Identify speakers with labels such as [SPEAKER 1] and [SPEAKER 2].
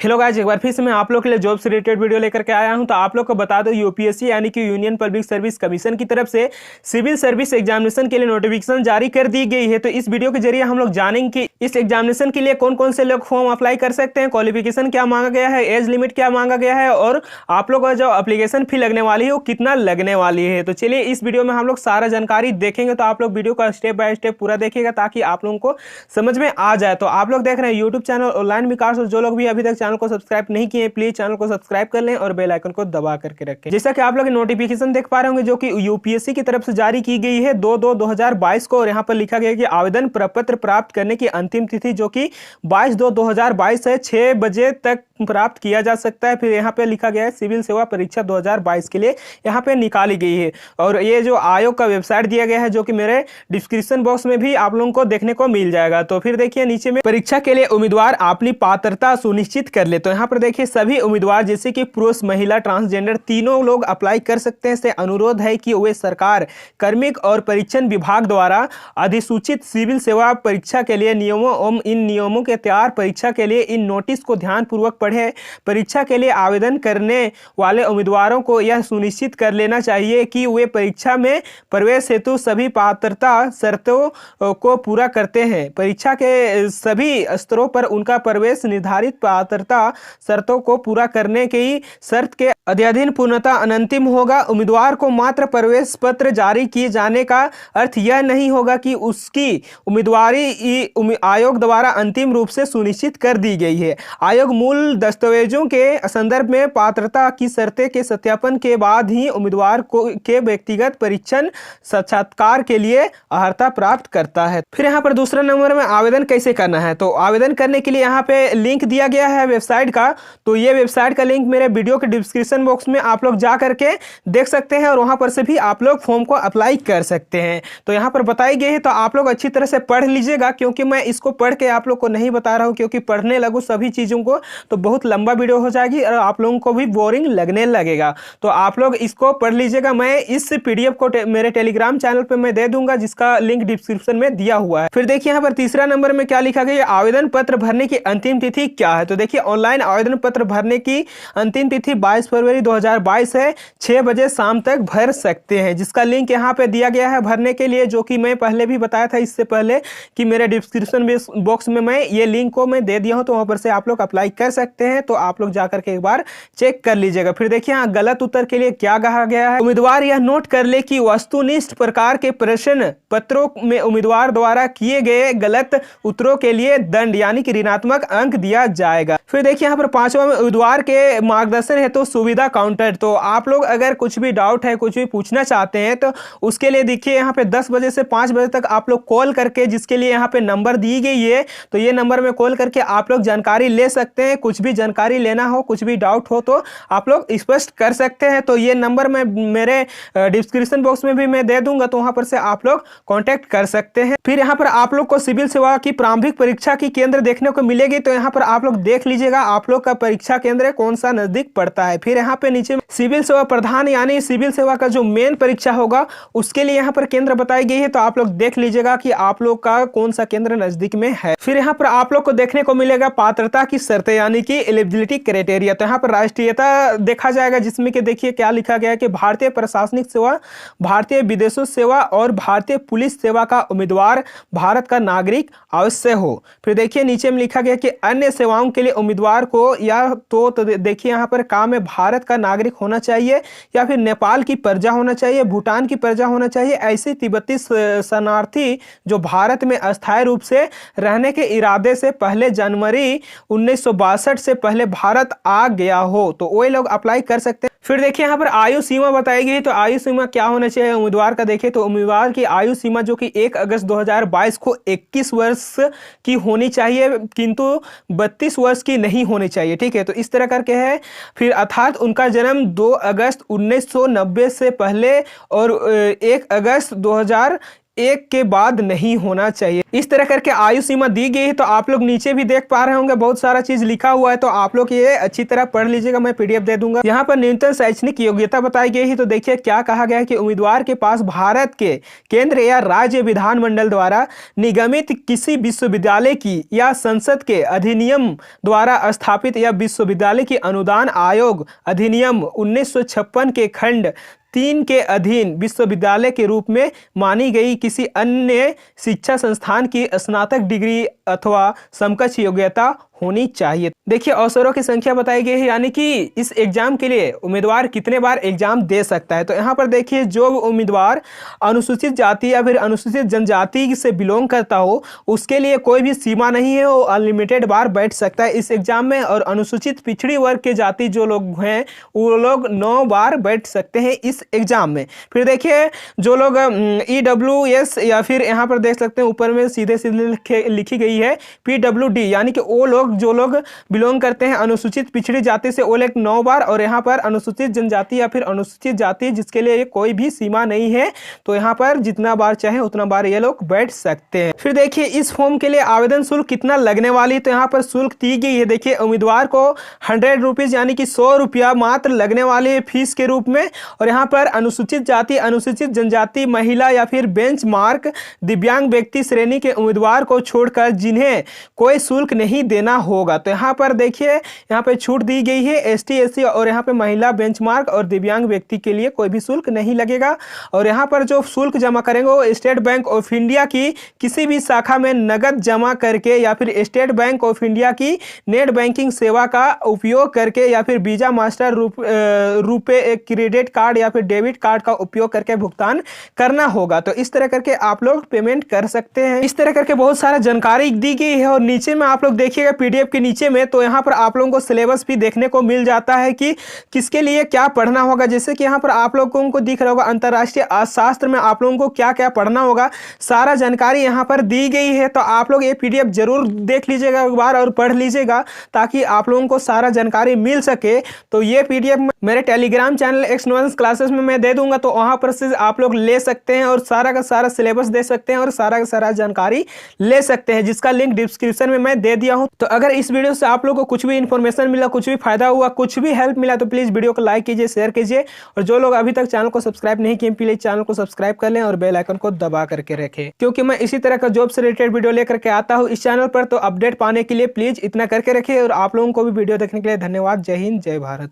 [SPEAKER 1] Hello guys, एक बार फिर से मैं आप लोग के लिए जॉब से रिलेटेड वीडियो लेकर के आया हूं। तो आप लोग को बता दो, यूपीएससी यानी कि यूनियन पब्लिक सर्विस कमीशन की तरफ से सिविल सर्विस एग्जामिनेशन के लिए नोटिफिकेशन जारी कर दी गई है। तो इस वीडियो के जरिए हम लोग जानेंगे कि इस एग्जामिनेशन के लिए कौन कौन से लोग फॉर्म अप्लाई कर सकते हैं, क्वालिफिकेशन क्या मांगा गया है, एज लिमिट क्या मांगा गया है और आप लोग का जो एप्लीकेशन फी लगने वाली है वो कितना लगने वाली है। तो चलिए इस वीडियो में हम लोग सारा जानकारी देखेंगे। तो आप लोग वीडियो का स्टेप बाय स्टेप पूरा देखिएगा ताकि आप लोगों को समझ में आ जाए। तो आप लोग देख रहे हैं यूट्यूब चैनल ऑनलाइन विकास, और जो लोग भी अभी तक चैनल को सब्सक्राइब नहीं किए प्लीज चैनल को सब्सक्राइब कर लें और बेल आइकन को दबा करके रखें। जैसा कि आप लोग नोटिफिकेशन देख पा रहे होंगे जो कि यूपीएससी की तरफ से जारी की गई है 2/2/2022 को, और यहाँ पर लिखा गया कि आवेदन प्रपत्र प्राप्त करने की अंतिम तिथि जो कि 22/2/2022 है, 6 बजे तक प्राप्त किया जा सकता है। फिर यहाँ पे लिखा गया है सिविल सेवा परीक्षा 2022 के लिए यहाँ पे निकाली गई है, और ये जो आयोग का वेबसाइट दिया गया है जो कि मेरे डिस्क्रिप्शन बॉक्स में भी आप लोगों को देखने को मिल जाएगा। तो फिर देखिए नीचे में परीक्षा के लिए उम्मीदवार अपनी पात्रता सुनिश्चित कर ले। तो यहाँ पर देखिए सभी उम्मीदवार जैसे कि पुरुष, महिला, ट्रांसजेंडर तीनों लोग अप्लाई कर सकते हैं। से अनुरोध है कि वे सरकार, कार्मिक और परीक्षण विभाग द्वारा अधिसूचित सिविल सेवा परीक्षा के लिए नियमों एवं इन नियमों के तैयार परीक्षा के लिए इन नोटिस को ध्यानपूर्वक पढ़े। परीक्षा के लिए आवेदन करने वाले उम्मीदवारों को यह सुनिश्चित कर लेना चाहिए कि वे परीक्षा में प्रवेश हेतु सभी पात्रता शर्तों को पूरा करते हैं। परीक्षा के सभी स्तरों पर उनका प्रवेश निर्धारित पात्रता शर्तों को पूरा करने की शर्त के अध्ययन पूर्णतः अनंतिम होगा। उम्मीदवार को मात्र प्रवेश पत्र जारी किए जाने का अर्थ यह नहीं होगा कि उसकी उम्मीदवारी आयोग द्वारा अंतिम रूप से सुनिश्चित कर दी गई है। आयोग मूल दस्तावेजों के संदर्भ में पात्रता की शर्तें के सत्यापन के बाद ही उम्मीदवार को के व्यक्तिगत परीक्षण साक्षात्कार के लिए अर्हता प्राप्त करता है। फिर यहाँ पर दूसरा नंबर में आवेदन कैसे करना है। तो आवेदन करने के लिए यहाँ पे लिंक दिया गया है वेबसाइट का। तो ये वेबसाइट का लिंक मेरे वीडियो के डिस्क्रिप्शन बॉक्स में आप लोग जा करके देख सकते हैं, और वहां पर से भी आप लोग फॉर्म को अप्लाई कर सकते हैं। तो यहाँ पर बताई गई है, तो आप लोग अच्छी तरह से पढ़ लीजिएगा, क्योंकि मैं इसको पढ़ के आप लोग को नहीं बता रहा हूँ, क्योंकि पढ़ने लगूँ सभी चीज़ों को तो बहुत लंबा वीडियो हो जाएगी और आप लोगों को भी बोरिंग लगने लगेगा। तो आप लोग इसको पढ़ लीजिएगा। मैं इस पीडीएफ को मेरे टेलीग्राम चैनल पर मैं दे दूंगा, जिसका लिंक डिस्क्रिप्शन में दिया हुआ है। फिर देखिए यहाँ पर तीसरा नंबर में क्या लिखा गया, आवेदन पत्र भरने की अंतिम तिथि क्या है। तो देखिए ऑनलाइन आवेदन पत्र भरने की अंतिम तिथि 22 फरवरी 2022 है, 6 बजे शाम तक भर सकते हैं, जिसका लिंक यहाँ पे दिया गया है भरने के लिए, जो कि मैं पहले भी बताया था इससे पहले कि मेरे डिस्क्रिप्शन बॉक्स में मैं ये लिंक को मैं दे दिया हूँ। तो वहाँ पर से आप लोग अप्लाई कर सकते हैं। तो आप लोग जाकर के एक बार चेक कर लीजिएगा। फिर देखिए यहाँ गलत उत्तर के लिए क्या कहा गया है, उम्मीदवार यह नोट कर ले कि वस्तुनिष्ठ प्रकार के प्रश्न पत्रों में उम्मीदवार द्वारा किए गए गलत उत्तरों के लिए दंड यानी कि ऋणात्मक अंक दिया जाएगा। फिर देखिए यहाँ पर पांचवा में उम्मीदवार के मार्गदर्शन है तो सुविधा काउंटर। तो आप लोग अगर कुछ भी डाउट है, कुछ भी पूछना चाहते हैं, तो उसके लिए देखिए यहाँ पे 10 बजे से 5 बजे तक आप लोग कॉल करके, जिसके लिए यहाँ पे नंबर दी गई है, तो ये नंबर में कॉल करके आप लोग जानकारी ले सकते हैं। कुछ भी जानकारी लेना हो, कुछ भी डाउट हो तो आप लोग स्पष्ट कर सकते हैं। तो ये नंबर मैं मेरे डिस्क्रिप्शन बॉक्स में भी मैं दे दूंगा, तो वहां पर से आप लोग कांटेक्ट कर सकते हैं। फिर यहाँ पर आप लोग को सिविल सेवा की प्रारंभिक परीक्षा की केंद्र देखने को मिलेगी। तो यहाँ पर आप लोग देख लीजिएगा आप लोग का परीक्षा केंद्र कौन सा नजदीक पड़ता है। फिर यहाँ पे नीचे सिविल सेवा प्रधान यानी सिविल सेवा का जो मेन परीक्षा होगा उसके लिए यहाँ पर केंद्र बताई गई है। तो आप लोग देख लीजिएगा कि आप लोग का कौन सा केंद्र नजदीक में है। फिर यहाँ पर आप लोग को देखने को मिलेगा पात्रता की शर्तें यानी कि एलिजिबिलिटी क्राइटेरिया। तो यहाँ पर राष्ट्रीयता देखा जाएगा, जिसमें कि देखिए क्या लिखा गया है कि भारतीय प्रशासनिक सेवा, भारतीय विदेशों सेवा और भारतीय पुलिस सेवा का उम्मीदवार भारत का नागरिक अवश्य हो। फिर देखिए नीचे में लिखा गया कि अन्य सेवाओं के लिए उम्मीदवार को या तो देखिए यहाँ पर काम में भारत का नागरिक होना चाहिए, या फिर नेपाल की प्रजा होना चाहिए, भूटान की प्रजा होना चाहिए, ऐसे तिब्बती शरणार्थी जो भारत में अस्थायी रूप से रहने के इरादे से पहले जनवरी 1962 से पहले भारत आ गया हो, तो वही लोग अप्लाई कर सकते हैं। फिर देखिए यहाँ पर आयु सीमा बताई गई। तो आयु सीमा क्या होना चाहिए उम्मीदवार का, देखिए तो उम्मीदवार की आयु सीमा जो कि 1 अगस्त 2022 को 21 वर्ष की होनी चाहिए, किंतु 32 वर्ष की नहीं होनी चाहिए। ठीक है, तो इस तरह करके है। फिर अर्थात उनका जन्म 2 अगस्त 1990 से पहले और 1 अगस्त 2000 एक के बाद नहीं होना चाहिए। इस तरह करके आयु सीमा दी गई है। तो आप लोग नीचे भी देख पा रहे होंगे बहुत सारा चीज लिखा हुआ है, तो आप लोग ये अच्छी तरह पढ़ लीजिएगा, मैं पीडीएफ दे दूंगा। यहाँ पर न्यूनतम शैक्षणिक योग्यता बताई गई है। तो देखिए क्या कहा गया है कि उम्मीदवार के पास भारत के केंद्र या राज्य विधानमंडल द्वारा निगमित किसी विश्वविद्यालय की या संसद के अधिनियम द्वारा स्थापित या विश्वविद्यालय की अनुदान आयोग अधिनियम 1956 के खंड 3 के अधीन विश्वविद्यालय के रूप में मानी गई किसी अन्य शिक्षा संस्थान की स्नातक डिग्री अथवा समकक्ष योग्यता होनी चाहिए। देखिए अवसरों की संख्या बताई गई है, यानी कि इस एग्जाम के लिए उम्मीदवार कितने बार एग्जाम दे सकता है। तो यहाँ पर देखिए जो उम्मीदवार अनुसूचित जाति या फिर अनुसूचित जनजाति से बिलोंग करता हो उसके लिए कोई भी सीमा नहीं है, वो अनलिमिटेड बार बैठ सकता है इस एग्जाम में। और अनुसूचित पिछड़ी वर्ग के जाति जो लोग हैं वो लोग 9 बार बैठ सकते हैं इस एग्जाम में। फिर देखिए जो लोग EWS या फिर यहाँ पर देख सकते हैं ऊपर में सीधे सीधे लिखी गई है PWD, यानी कि वो लोग जो लोग बिलोंग करते हैं अनुसूचित पिछड़ी जाति से वो लोग 9 बार, और यहाँ पर अनुसूचित जनजाति या फिर अनुसूचित जाति जिसके लिए कोई भी सीमा नहीं है, तो यहाँ पर जितना बार चाहे उतना बार ये लोग बैठ सकते हैं। फिर देखिए इस फॉर्म के लिए आवेदन शुल्क कितना लगने वाली, तो यहाँ पर शुल्क दी गई है। देखिए उम्मीदवार को 100 रुपीज यानी कि 100 रुपया मात्र लगने वाले फीस के रूप में। और यहाँ पर अनुसूचित जाति, अनुसूचित जनजाति, महिला या फिर बेंच मार्क दिव्यांग व्यक्ति श्रेणी के उम्मीदवार को छोड़कर जिन्हें कोई शुल्क नहीं देना होगा। तो यहाँ पर देखिए यहाँ पे छूट दी गई है ST SC और यहाँ पे महिला, बेंचमार्क और दिव्यांग व्यक्ति के लिए कोई भी शुल्क नहीं लगेगा। और यहाँ पर जो शुल्क जमा करेंगे वो स्टेट बैंक ऑफ इंडिया की किसी भी शाखा में नगद जमा करके या फिर स्टेट बैंक ऑफ इंडिया की नेट बैंकिंग सेवा का उपयोग करके या फिर वीजा, मास्टर, रुपए क्रेडिट कार्ड या फिर डेबिट कार्ड का उपयोग करके भुगतान करना होगा। तो इस तरह करके आप लोग पेमेंट कर सकते हैं। इस तरह करके बहुत सारा जानकारी दी गई है। और नीचे में आप लोग देखिएगा पीडीएफ के नीचे में, तो यहाँ पर आप लोगों को सिलेबस भी देखने को मिल जाता है कि किसके लिए क्या पढ़ना होगा। जैसे कि यहाँ पर आप लोगों को दिख रहा होगा अंतरराष्ट्रीय अर्थशास्त्र में आप लोगों को क्या क्या पढ़ना होगा, सारा जानकारी यहाँ पर दी गई है। तो आप लोग ये पीडीएफ जरूर देख लीजिएगा एक बार और पढ़ लीजिएगा ताकि आप लोगों को सारा जानकारी मिल सके। तो ये पीडीएफ मेरे टेलीग्राम चैनल एक्स क्लासेस में मैं दे दूंगा, तो वहां पर से आप लोग ले सकते हैं और सारा का सारा सिलेबस दे सकते हैं और सारा का सारा जानकारी ले सकते हैं, जिसका लिंक डिस्क्रिप्शन में मैं दे दिया हूं। तो अगर इस वीडियो से आप लोगों को कुछ भी इंफॉर्मेशन मिला, कुछ भी फायदा हुआ, कुछ भी हेल्प मिला, तो प्लीज वीडियो को लाइक कीजिए, शेयर कीजिए। और जो लोग अभी तक चैनल को सब्सक्राइब नहीं किए प्लीज चैनल को सब्सक्राइब कर लें और बेल आइकन को दबा करके रखें, क्योंकि मैं इसी तरह का जॉब से रिलेटेड वीडियो लेकर के आता हूँ इस चैनल पर। तो अपडेट पाने के लिए प्लीज इतना करके रखिए। और आप लोगों को भी वीडियो देखने के लिए धन्यवाद। जय हिंद, जय भारत।